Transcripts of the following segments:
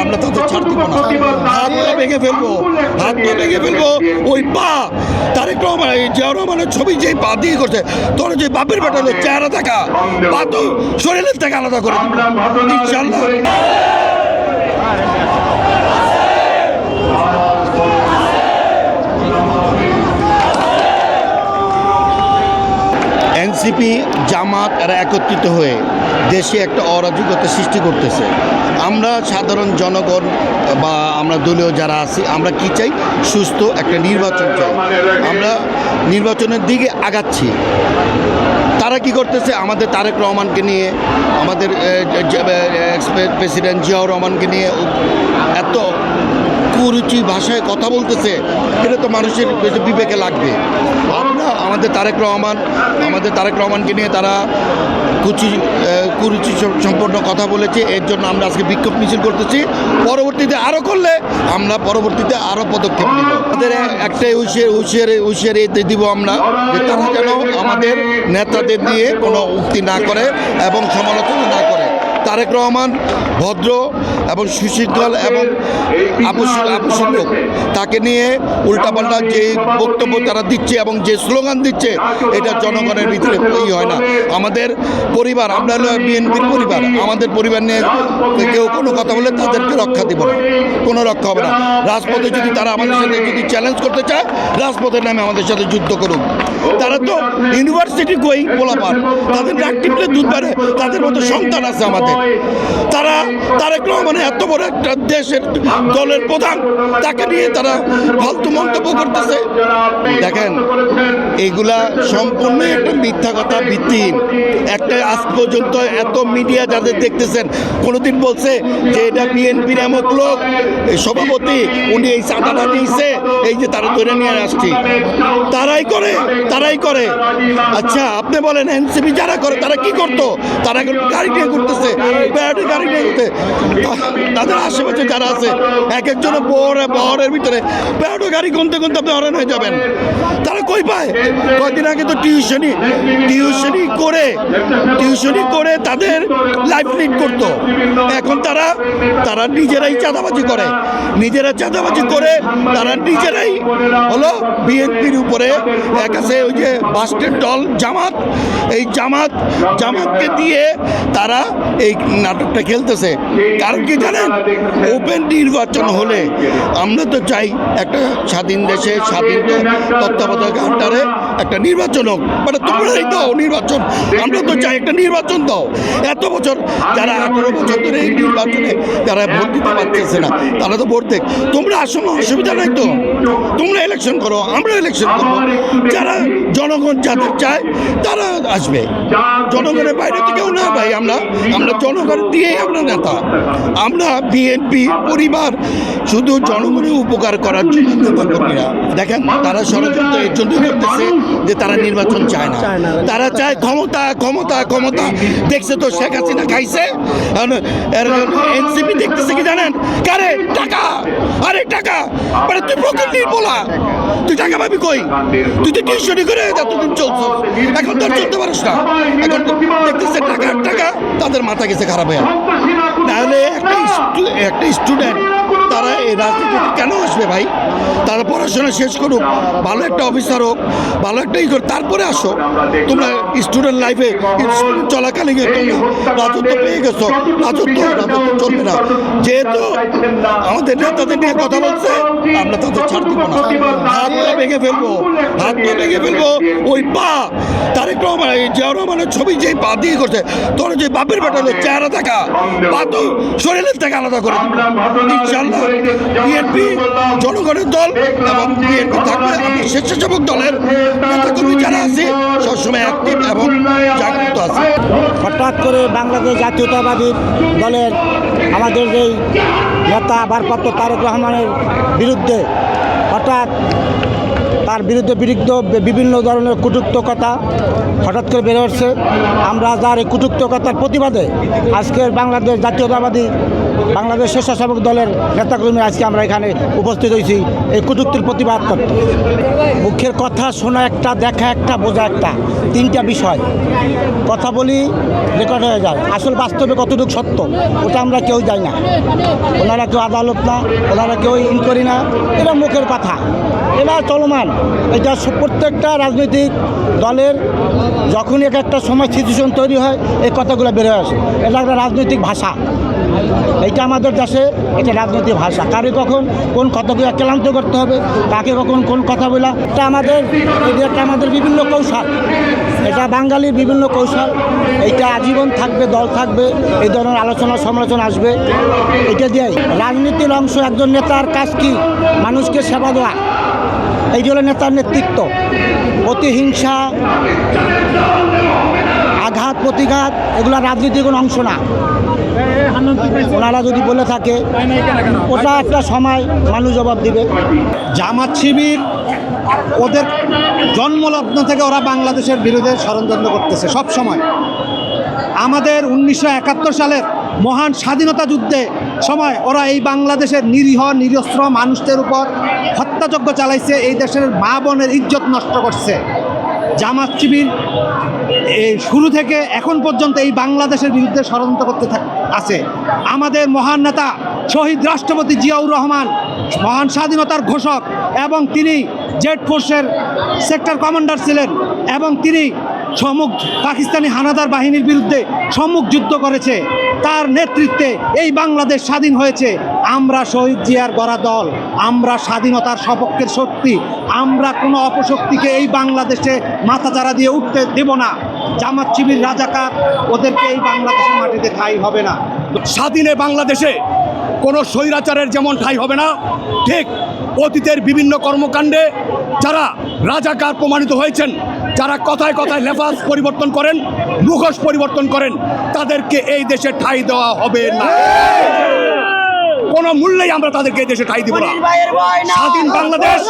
আমরা তাদের ছাড় দিব না। হাত পা ভেঙে ফেলবো, হাত পা ভেঙে ফেলবো। ওই পা তারেক রহমান জিয়াউর রহমানের ছবি যে পা দিয়ে করছে, তোর যে বাপের বেটালো চেহারা থাকা পা তো শরীরের থেকে আলাদা করে দিব ইনশাল্লাহ। এনসিপি জামাত এরা একত্রিত হয়ে দেশে একটা অরাজকতা সৃষ্টি করতেছে। আমরা সাধারণ জনগণ বা আমরা দলীয় যারা আছি, আমরা কি চাই? সুস্থ একটা নির্বাচন চাই। আমরা নির্বাচনের দিকে আগাচ্ছি। তারা কি করতেছে? আমাদের তারেক রহমানকে নিয়ে, আমাদের প্রেসিডেন্ট জিয়াউর রহমানকে নিয়ে এত কুরুচি ভাষায় কথা বলতেছে, এটা তো মানুষের বিবেকে লাগবে। আমাদের তারেক রহমানকে নিয়ে তারা কুরুচি সম্পন্ন কথা বলেছে। এর জন্য আমরা আজকে বিক্ষোভ মিছিল করতেছি। পরবর্তীতে আরও করলে আমরা আরও পদক্ষেপ নেব। আমাদের একটাই হুঁশিয়ারি দিব আমরা, যে তারা যেন আমাদের নেতাদের নিয়ে কোনো উক্তি না করে এবং সমালোচনা না করে। তারেক রহমান ভদ্র এবং সুশৃঙ্খল এবং আবশ্যক লোক। তাকে নিয়ে উল্টাপাল্টা যে বক্তব্য তারা দিচ্ছে এবং যে স্লোগান দিচ্ছে, এটা জনগণের ভিতরে হয় না। আমাদের পরিবার, আমরা হলো বিএনপির পরিবার, আমাদের পরিবার নিয়ে কেউ কোনো কথা বলে তাদেরকে রক্ষা দিব না, কোনো রক্ষা হবে না। রাজপথে যদি তারা আমাদের সাথে যদি চ্যালেঞ্জ করতে চায়, রাজপথের নামে আমাদের সাথে যুদ্ধ করুক। তারা তো ইউনিভার্সিটি গোয়িং পোলাপান, তাদের ডাক টিপলে দুধ বাড়ে, তাদের মতো সন্তান আছে আমাদের। তারেক রহমান এত বড় একটা দেশের দলের প্রধান, তাকে নিয়ে তারা ফালতু মন্তব্য করতেছে। দেখেন, এইগুলা সম্পূর্ণ একটা মিথ্যা কথা, ভিত্তিহীন। একটা আজ পর্যন্ত এত মিডিয়া যাদের দেখতেছেন, কোনোদিন বলছে যে এটা বিএনপির এমক লোক সভাপতি, উনি এই চাঁদাটা নিয়েছে, এই যে তারা ধরে নিয়ে আসছি, তারাই করে। আচ্ছা, আপনি বলেন এনসিপি যারা করে তারা কি করতো? তারা গাড়ি নিয়ে করতেছে, গাড়ি নিয়ে করতে, তাদের আশেপাশে যারা আছে এক একজনের বহরের ভিতরে প্যাডো গাড়ি গুনতে আপনি হরেন হয়ে যাবেন। তারা কই পায়? কয়েকদিন আগে তো টিউশনি করে তাদের লাইফ লিড করতো। এখন তারা নিজেরাই চাঁদাবাজি করে, তারা নিজেরাই হলো বিএনপির উপরে এক আছে ওই যে বাস্টের দল জামাত, এই জামাতকে দিয়ে তারা এই নাটকটা খেলতেছে। কারণ কি জানেন? ওপেন নির্বাচন হলে আমরা তো চাই একটা স্বাধীন দেশে স্বাধীন তত্ত্বাবধায়ক আন্ডারে একটা নির্বাচন হোক। মানে তোমরাই দাও নির্বাচন, আমরা তো চাই একটা নির্বাচন দাও। এত বছর যারা 18 বছর ধরে এই নির্বাচনে যারা ভোট দিতে পারতেছে না, তারা তো ভোট দেখ। তোমরা আসো, অসুবিধা নাই তো, তোমরা ইলেকশন করো, আমরা ইলেকশন করবো। যারা জনগণ যাদের চায় তারা আসবে, জনগণের বাইরে থেকেও না ভাই। আমরা জনগণ দিয়েই আমরা নেতা, আমরা বিএনপি পরিবার শুধু জনগণের উপকার করার জন্য নেতা কর্মীরা। দেখেন, তারা ষড়যন্ত্র এর জন্য করতেছে যে তারা নির্বাচন চায় না, তারা চায় ক্ষমতা। দেখছে তো শেখ হাসিনা খাইছে, এনসিপি দেখতেছে কি জানেন? কারে টাকা, আরে টাকা, মানে তুই প্রকৃতির বলা, তুই টাকা পাবি কই? তুই তো টিউশনি করে এতদিন চলছ, এখন তো চলতে পারিস না। এখন দেখতেছে টাকা, তাদের মাথা গেছে খারাপ হয়ে। তাহলে একটা স্টুডেন্ট তারা এই রাজনীতিতে কেন আসবে ভাই? তারা পড়াশোনা শেষ করুক, ভালো একটা অফিসার হোক, ভালো একটা ই করুক, তারপরে আসো। তোমরা স্টুডেন্ট লাইফে চলাকালীন তোমরা রাজত্ব পেয়ে গেছো, রাজত্ব চলবে না। যেহেতু আমাদের নেতাদের নিয়ে কথা বলছে, আমরা তাদের ছাড় দিব না। হাত পা ভেঙে ফেলবো। ওই পা তারেক রহমান জিয়াউর রহমানের ছবি যে পা দিয়ে করছে, তোর যে বাপের বেটালো চেহারা থাকা পা তো শরীরের থেকে আলাদা করে দিব ইনশাল্লাহ। বিএনপি জনগণের দল এবং বিএনপি থাকবে। আমরা স্বেচ্ছাসেবক দলের নেতাকর্মী যারা আছে সবসময় অ্যাক্টিভ এবং জাগ্রত আছে। হঠাৎ করে বাংলাদেশ জাতীয়তাবাদী দলের আমাদের যেই নেতা ভারপ্রাপ্ত তারেক রহমানের বিরুদ্ধে হঠাৎ তার বিরুদ্ধে বিভিন্ন ধরনের কটূক্ত কথা হঠাৎ করে বের হচ্ছে। আমরা যার এই কটূক্ত কথার প্রতিবাদে আজকের বাংলাদেশ জাতীয়তাবাদী বাংলাদেশ স্বেচ্ছাসেবক দলের নেতাকর্মী আজকে আমরা এখানে উপস্থিত হয়েছি এই কটূক্তির প্রতিবাদ করতে। মুখের কথা শোনা একটা, দেখা একটা, বোঝা একটা, তিনটা বিষয়। কথা বলি রেকর্ড হয়ে যায়, আসল বাস্তবে কতটুকু সত্য ওটা আমরা কেউ জানি না। ওনারা কেউ আদালত না, ওনারা কেউ ইনকোয়ারি না, এটা মুখের কথা, এটা চলমান। এটা প্রত্যেকটা রাজনৈতিক দলের যখনই একটা সময় সিচুয়েশন তৈরি হয় এই কথাগুলো বের হয়ে আসে। এটা একটা রাজনৈতিক ভাষা, এইটা আমাদের দেশে এটা রাজনৈতিক ভাষা। কারে কখন কোন কথাগুলো ক্লান্ত করতে হবে, কাকে কখন কোন কথা বলা, এটা আমাদের বিভিন্ন কৌশল, এটা বাঙালির বিভিন্ন কৌশল। এইটা আজীবন থাকবে, দল থাকবে, এই ধরনের আলোচনা সমালোচনা আসবে। এটা দিয়েই রাজনীতির অংশ। একজন নেতার কাজ কি? মানুষকে সেবা দেওয়া। এই হলো নেতার নেতৃত্ব। প্রতিহিংসা, আঘাত প্রতিঘাত এগুলো রাজনীতির কোনো অংশ না। ওনারা যদি বলে থাকে ওটা একটা সময় মানুষ জবাব দিবে। জামাত শিবির ওদের জন্মলগ্ন থেকে ওরা বাংলাদেশের বিরুদ্ধে ষড়যন্ত্র করতেছে সব সময়। আমাদের 1971 সালের মহান স্বাধীনতা যুদ্ধে সময় ওরা এই বাংলাদেশের নিরীহ নিরস্ত্র মানুষদের উপর হত্যাযজ্ঞ চালাইছে, এই দেশের মা বোনের ইজ্জত নষ্ট করছে। জামাত শিবির এই শুরু থেকে এখন পর্যন্ত এই বাংলাদেশের বিরুদ্ধে ষড়যন্ত্র করতে আছে। আমাদের মহান নেতা শহীদ রাষ্ট্রপতি জিয়াউর রহমান মহান স্বাধীনতার ঘোষক, এবং তিনি জেড ফোর্সের সেক্টর কমান্ডার ছিলেন, এবং তিনি পাকিস্তানি হানাদার বাহিনীর বিরুদ্ধে সম্মুখ যুদ্ধ করেছে। তার নেতৃত্বে এই বাংলাদেশ স্বাধীন হয়েছে। আমরা শহীদ জিয়ার গড়া দল, আমরা স্বাধীনতার সপক্ষের শক্তি। আমরা কোনো অপশক্তিকে এই বাংলাদেশে মাথাচাড়া দিয়ে উঠতে দেব না। জামাত শিবির রাজাকার, ওদেরকে এই বাংলাদেশের মাটিতে ঠাঁই হবে না। স্বাধীনে বাংলাদেশে কোনো স্বৈরাচারের যেমন ঠাঁই হবে না, ঠিক অতীতের বিভিন্ন কর্মকাণ্ডে যারা রাজাকার প্রমাণিত হয়েছেন, যারা কথায় কথায় লেফাজ পরিবর্তন করেন, মুখোশ পরিবর্তন করেন, তাদেরকে এই দেশে ঠাঁই দেওয়া হবে না। কোনো মূল্যেই আমরা তাদেরকে এই দেশে ঠাঁই দিব না। স্বাধীন বাংলাদেশ,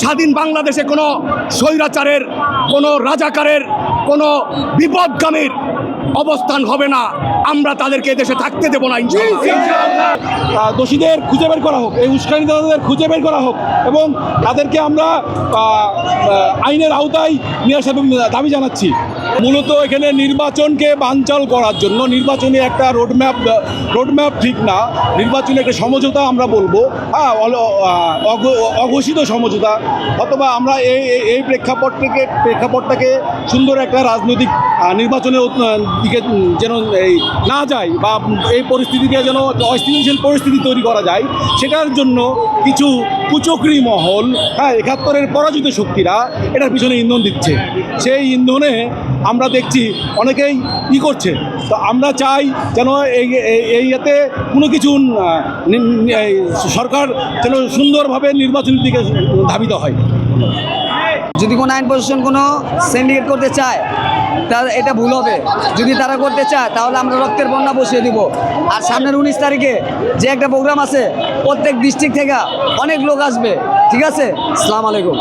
স্বাধীন বাংলাদেশে কোনো স্বৈরাচারের, কোনো রাজাকারের, কোনো বিপদগামীর অবস্থান হবে না। আমরা তাদেরকে দেশে থাকতে দেব না। দোষীদের খুঁজে বের করা হোক, এই উস্কানিদাতাদের খুঁজে বের করা হোক, এবং তাদেরকে আমরা আইনের আওতায় নিয়ে আসার দাবি জানাচ্ছি। মূলত এখানে নির্বাচনকে বানচাল করার জন্য নির্বাচনে একটা রোডম্যাপ ঠিক না, নির্বাচনে একটা সমঝোতা আমরা বলবো, হ্যাঁ, অঘোষিত সমঝোতা, অথবা আমরা এই প্রেক্ষাপটটাকে সুন্দর একটা রাজনৈতিক নির্বাচনের দিকে যেন এই না যায়, বা এই পরিস্থিতিকে যেন অস্থিতিশীল পরিস্থিতি তৈরি করা যায়, সেটার জন্য কিছু কুচক্রী মহল, হ্যাঁ, 71-এর পরাজিত শক্তিরা এটার পিছনে ইন্ধন দিচ্ছে। সেই ইন্ধনে আমরা দেখছি অনেকেই করছে। তো আমরা চাই যেন এই এতে কোনো কিছু সরকার যেন সুন্দরভাবে নির্বাচনের দিকে ধাবিত হয়। যদি কোনো আইন প্রশাসন কোনো সিন্ডিকেট করতে চায় তাহলে এটা ভুল হবে। যদি তারা করতে চায় তাহলে আমরা রক্তের বন্যা বসিয়ে দিব। আর সামনের 19 তারিখে যে একটা প্রোগ্রাম আছে, প্রত্যেক ডিস্ট্রিক্ট থেকে অনেক লোক আসবে, ঠিক আছে? আসসালামু আলাইকুম।